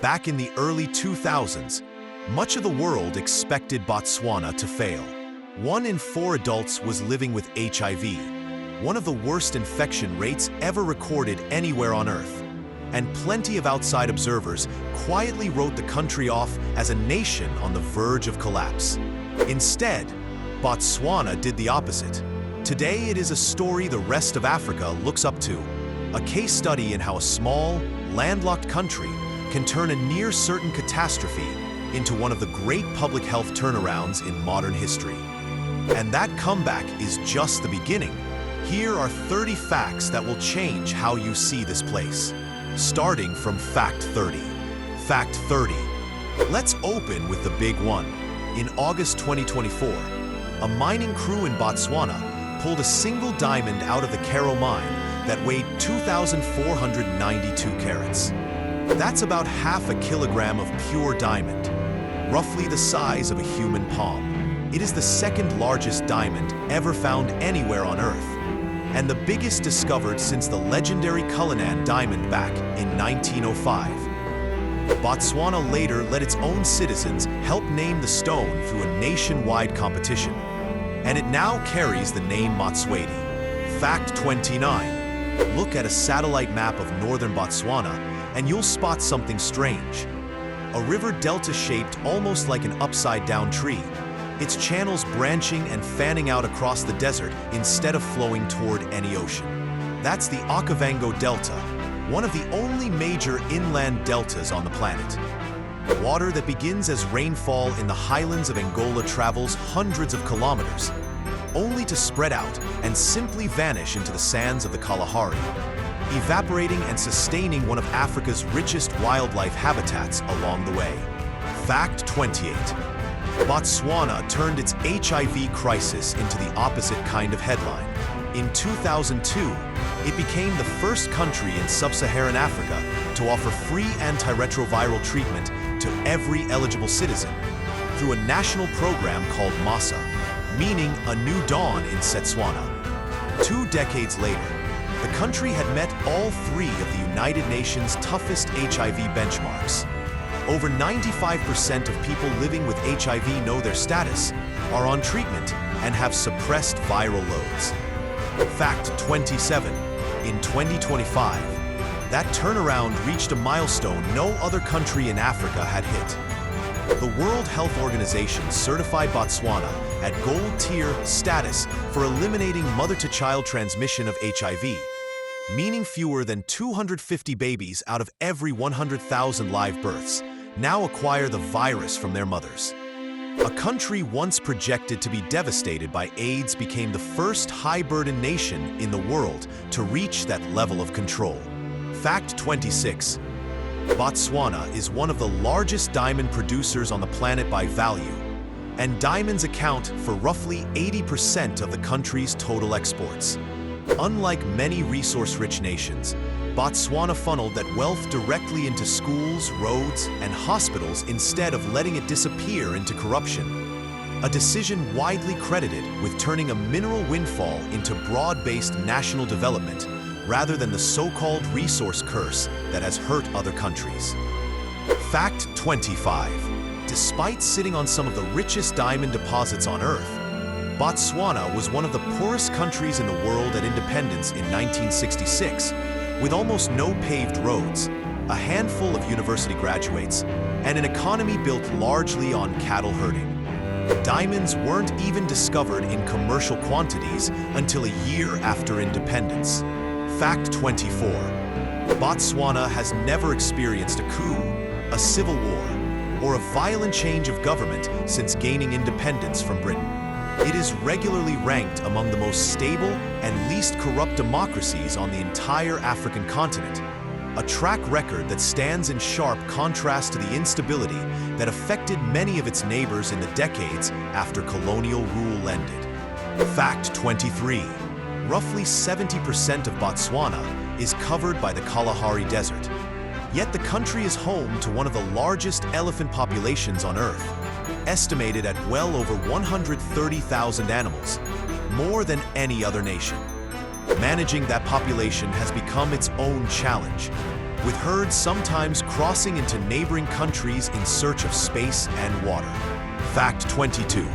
Back in the early 2000s, much of the world expected Botswana to fail. 1 in 4 adults was living with HIV, one of the worst infection rates ever recorded anywhere on Earth. And plenty of outside observers quietly wrote the country off as a nation on the verge of collapse. Instead, Botswana did the opposite. Today it is a story the rest of Africa looks up to, a case study in how a small, landlocked country can turn a near-certain catastrophe into one of the great public health turnarounds in modern history. And that comeback is just the beginning. Here are 30 facts that will change how you see this place. Starting from Fact 30. Fact 30. Let's open with the big one. In August 2024, a mining crew in Botswana pulled a single diamond out of the Karo mine that weighed 2,492 carats. That's about half a kilogram of pure diamond, roughly the size of a human palm. It is the second largest diamond ever found anywhere on Earth, and the biggest discovered since the legendary Cullinan diamond back in 1905. Botswana later let its own citizens help name the stone through a nationwide competition, and it now carries the name Motswedi. Fact 29. Look at a satellite map of northern Botswana and you'll spot something strange. A river delta shaped almost like an upside-down tree, its channels branching and fanning out across the desert instead of flowing toward any ocean. That's the Okavango Delta, one of the only major inland deltas on the planet. Water that begins as rainfall in the highlands of Angola travels hundreds of kilometers, only to spread out and simply vanish into the sands of the Kalahari, evaporating and sustaining one of Africa's richest wildlife habitats along the way. Fact 28. Botswana turned its HIV crisis into the opposite kind of headline. In 2002, it became the first country in sub-Saharan Africa to offer free antiretroviral treatment to every eligible citizen through a national program called MASA, meaning a new dawn in Setswana. 2 decades later, the country had met all 3 of the United Nations' toughest HIV benchmarks. Over 95% of people living with HIV know their status, are on treatment, and have suppressed viral loads. Fact 27. In 2025, that turnaround reached a milestone no other country in Africa had hit. The World Health Organization certified Botswana at Gold Tier status for eliminating mother-to-child transmission of HIV, meaning fewer than 250 babies out of every 100,000 live births now acquire the virus from their mothers. A country once projected to be devastated by AIDS became the first high-burden nation in the world to reach that level of control. Fact 26. Botswana is one of the largest diamond producers on the planet by value, and diamonds account for roughly 80% of the country's total exports. Unlike many resource-rich nations, Botswana funneled that wealth directly into schools, roads, and hospitals instead of letting it disappear into corruption. A decision widely credited with turning a mineral windfall into broad-based national development, rather than the so-called resource curse that has hurt other countries. Fact 25. Despite sitting on some of the richest diamond deposits on Earth, Botswana was one of the poorest countries in the world at independence in 1966, with almost no paved roads, a handful of university graduates, and an economy built largely on cattle herding. Diamonds weren't even discovered in commercial quantities until a year after independence. Fact 24. Botswana has never experienced a coup, a civil war, or a violent change of government since gaining independence from Britain. It is regularly ranked among the most stable and least corrupt democracies on the entire African continent, a track record that stands in sharp contrast to the instability that affected many of its neighbors in the decades after colonial rule ended. Fact 23. Roughly 70% of Botswana is covered by the Kalahari Desert. Yet the country is home to one of the largest elephant populations on Earth, estimated at well over 130,000 animals, more than any other nation. Managing that population has become its own challenge. with herds sometimes crossing into neighboring countries in search of space and water. Fact 22.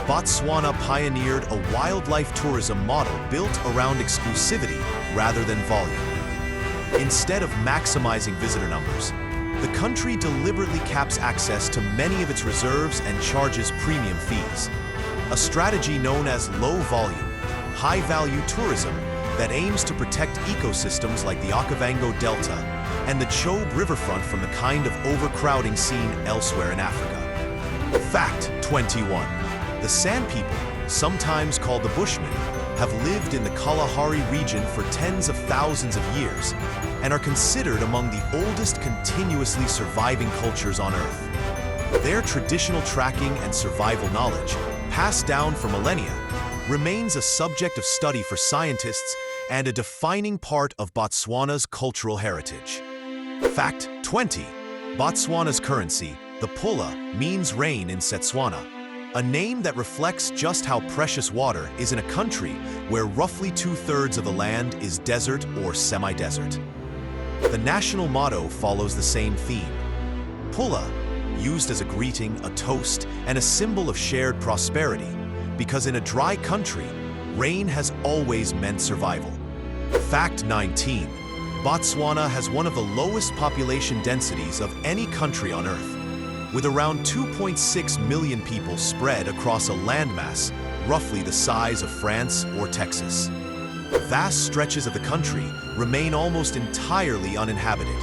Botswana pioneered a wildlife tourism model built around exclusivity rather than volume. Instead of maximizing visitor numbers, the country deliberately caps access to many of its reserves and charges premium fees. A strategy known as low-volume, high-value tourism that aims to protect ecosystems like the Okavango Delta and the Chobe riverfront from the kind of overcrowding seen elsewhere in Africa. Fact 21. The San people, sometimes called the Bushmen, have lived in the Kalahari region for tens of thousands of years and are considered among the oldest continuously surviving cultures on Earth. Their traditional tracking and survival knowledge, passed down for millennia, remains a subject of study for scientists and a defining part of Botswana's cultural heritage. Fact 20. Botswana's currency, the pula, means rain in Setswana, a name that reflects just how precious water is in a country where roughly 2/3 of the land is desert or semi-desert. The national motto follows the same theme. Pula, used as a greeting, a toast, and a symbol of shared prosperity, because in a dry country, rain has always meant survival. Fact 19. Botswana has one of the lowest population densities of any country on Earth, with around 2.6 million people spread across a landmass roughly the size of France or Texas. Vast stretches of the country remain almost entirely uninhabited,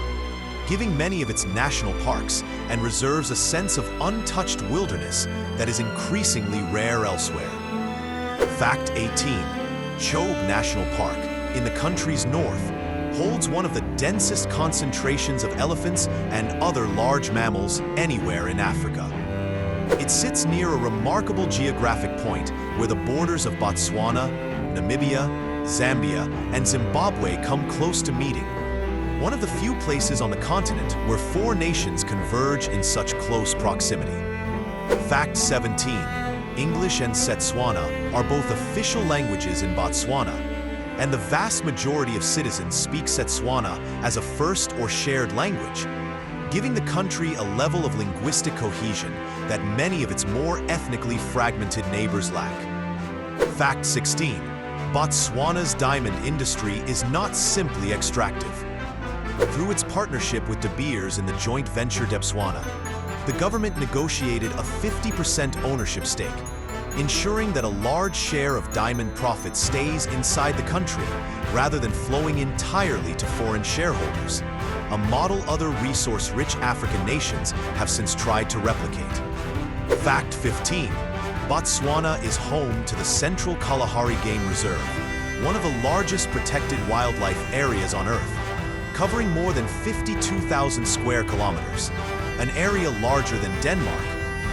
giving many of its national parks and reserves a sense of untouched wilderness that is increasingly rare elsewhere. Fact 18. Chobe National Park, in the country's north, holds one of the densest concentrations of elephants and other large mammals anywhere in Africa. It sits near a remarkable geographic point where the borders of Botswana, Namibia, Zambia, and Zimbabwe come close to meeting. One of the few places on the continent where four nations converge in such close proximity. Fact 17. English and Setswana are both official languages in Botswana, and the vast majority of citizens speak Setswana as a first or shared language, giving the country a level of linguistic cohesion that many of its more ethnically fragmented neighbors lack. Fact 16. Botswana's diamond industry is not simply extractive. Through its partnership with De Beers in the joint venture Botswana, the government negotiated a 50% ownership stake, ensuring that a large share of diamond profit stays inside the country rather than flowing entirely to foreign shareholders, a model other resource-rich African nations have since tried to replicate. Fact 15. Botswana is home to the Central Kalahari Game Reserve, one of the largest protected wildlife areas on Earth, covering more than 52,000 square kilometers, an area larger than Denmark,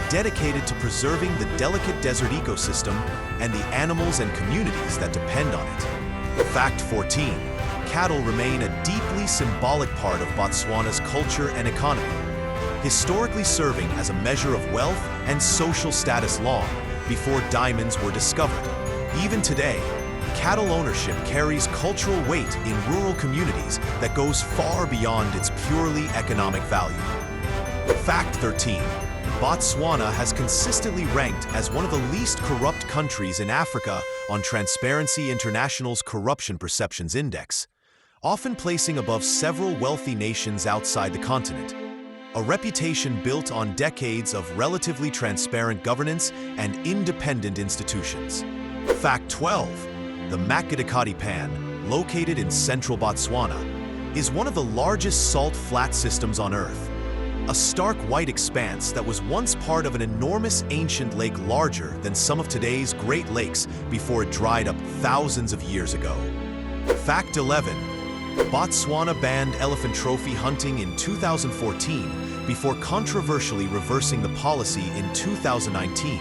dedicated to preserving the delicate desert ecosystem and the animals and communities that depend on it. Fact 14. Cattle remain a deeply symbolic part of Botswana's culture and economy, historically serving as a measure of wealth and social status long before diamonds were discovered. Even today, cattle ownership carries cultural weight in rural communities that goes far beyond its purely economic value. Fact 13. Botswana has consistently ranked as one of the least corrupt countries in Africa on Transparency International's Corruption Perceptions Index, often placing above several wealthy nations outside the continent, a reputation built on decades of relatively transparent governance and independent institutions. Fact 12. The Makgadikgadi Pan, located in central Botswana, is one of the largest salt flat systems on Earth, a stark white expanse that was once part of an enormous ancient lake larger than some of today's Great Lakes before it dried up thousands of years ago. Fact 11. Botswana banned elephant trophy hunting in 2014 before controversially reversing the policy in 2019,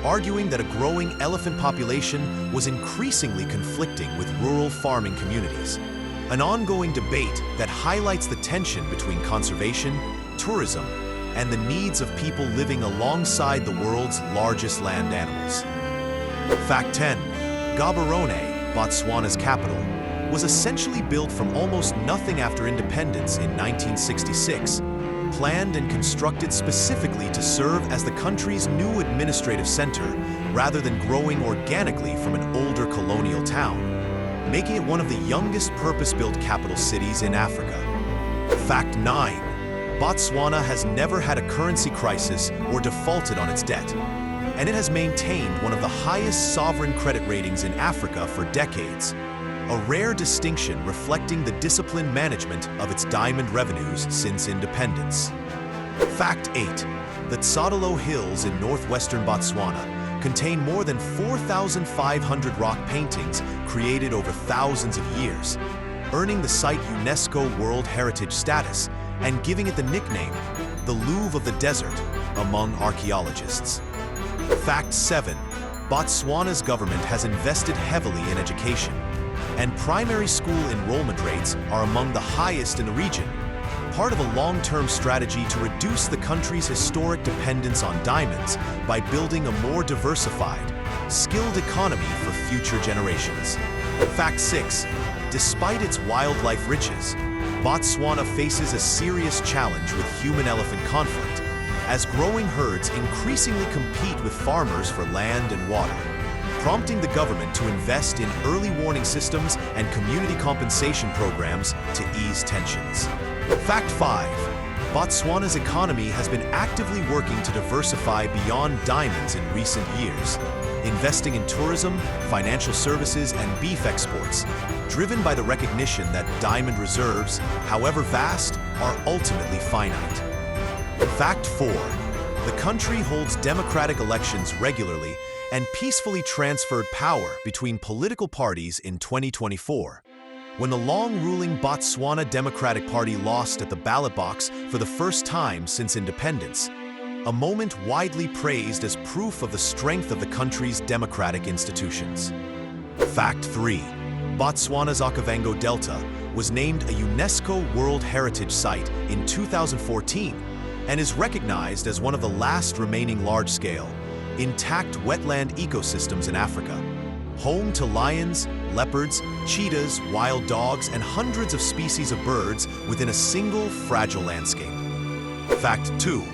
arguing that a growing elephant population was increasingly conflicting with rural farming communities, an ongoing debate that highlights the tension between conservation, tourism, and the needs of people living alongside the world's largest land animals. Fact 10. Gaborone, Botswana's capital, was essentially built from almost nothing after independence in 1966, planned and constructed specifically to serve as the country's new administrative center rather than growing organically from an older colonial town, making it one of the youngest purpose-built capital cities in Africa. Fact 9. Botswana has never had a currency crisis or defaulted on its debt, and it has maintained one of the highest sovereign credit ratings in Africa for decades, a rare distinction reflecting the disciplined management of its diamond revenues since independence. Fact 8. The Tsodilo Hills in northwestern Botswana contain more than 4,500 rock paintings created over thousands of years, earning the site UNESCO World Heritage status and giving it the nickname, the Louvre of the Desert, among archaeologists. Fact 7. Botswana's government has invested heavily in education, and primary school enrollment rates are among the highest in the region, part of a long-term strategy to reduce the country's historic dependence on diamonds by building a more diversified, skilled economy for future generations. Fact 6. Despite its wildlife riches, Botswana faces a serious challenge with human-elephant conflict, as growing herds increasingly compete with farmers for land and water, prompting the government to invest in early warning systems and community compensation programs to ease tensions. Fact 5. Botswana's economy has been actively working to diversify beyond diamonds in recent years, investing in tourism, financial services, and beef exports, driven by the recognition that diamond reserves, however vast, are ultimately finite. Fact 4. The country holds democratic elections regularly and peacefully transferred power between political parties in 2024, when the long-ruling Botswana Democratic Party lost at the ballot box for the first time since independence, a moment widely praised as proof of the strength of the country's democratic institutions. Fact 3. Botswana's Okavango Delta was named a UNESCO World Heritage Site in 2014 and is recognized as one of the last remaining large-scale, intact wetland ecosystems in Africa, home to lions, leopards, cheetahs, wild dogs, and hundreds of species of birds within a single fragile landscape. Fact 2.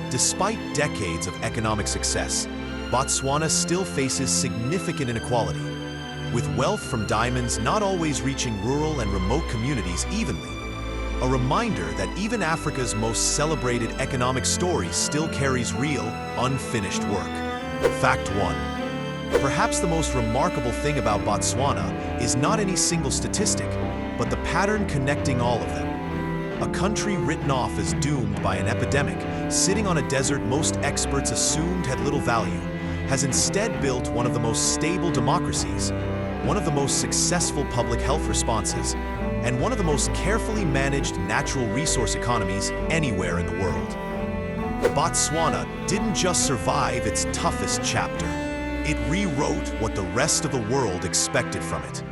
Despite decades of economic success, Botswana still faces significant inequality, with wealth from diamonds not always reaching rural and remote communities evenly. A reminder that even Africa's most celebrated economic story still carries real, unfinished work. Fact 1. Perhaps the most remarkable thing about Botswana is not any single statistic, but the pattern connecting all of them. A country written off as doomed by an epidemic, sitting on a desert most experts assumed had little value, has instead built one of the most stable democracies, one of the most successful public health responses, and one of the most carefully managed natural resource economies anywhere in the world. Botswana didn't just survive its toughest chapter, it rewrote what the rest of the world expected from it.